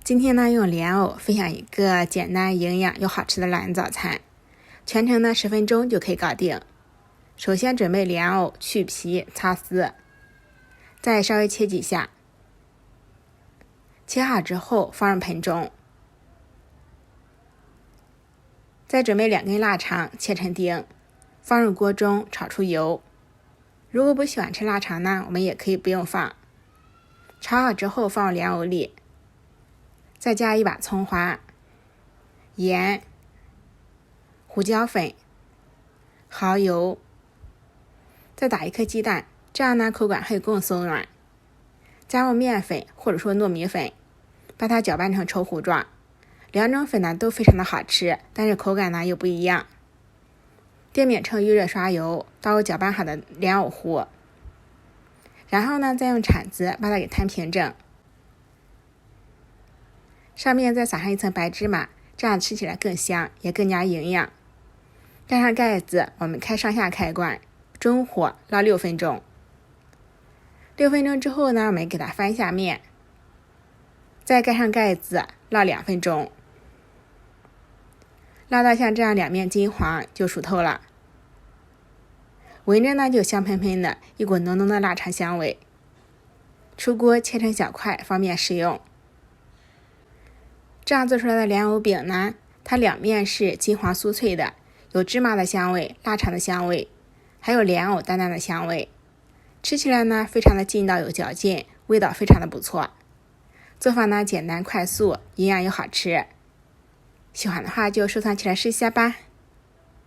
今天呢，用莲藕分享一个简单、营养又好吃的懒人早餐，全程呢10分钟就可以搞定。首先准备莲藕，去皮、擦丝，再稍微切几下。切好之后放入盆中，再准备2根腊肠，切成丁，放入锅中炒出油。如果不喜欢吃腊肠呢，我们也可以不用放。炒好之后放入莲藕里，再加1把葱花、盐、胡椒粉、蚝油，再打1颗鸡蛋，这样呢口感会更松软。加入面粉或者说糯米粉，把它搅拌成稠糊状。2种粉呢都非常的好吃，但是口感呢又不一样。电饼铛预热刷油，倒入搅拌好的莲藕糊，然后呢再用铲子把它给摊平整，上面再撒上1层白芝麻，这样吃起来更香，也更加营养。盖上盖子，我们开上下开关，中火捞6分钟。6分钟之后呢，我们给它翻下面，再盖上盖子捞2分钟，捞到像这样2面金黄就熟透了。闻着呢就香喷喷的，一股浓浓的腊肠香味。出锅切成小块，方便食用。这样做出来的莲藕饼呢，它2面是金黄酥脆的，有芝麻的香味、腊肠的香味，还有莲藕淡淡的香味。吃起来呢非常的劲道有嚼劲，味道非常的不错。做法呢简单快速，营养又好吃。喜欢的话就收藏起来试一下吧。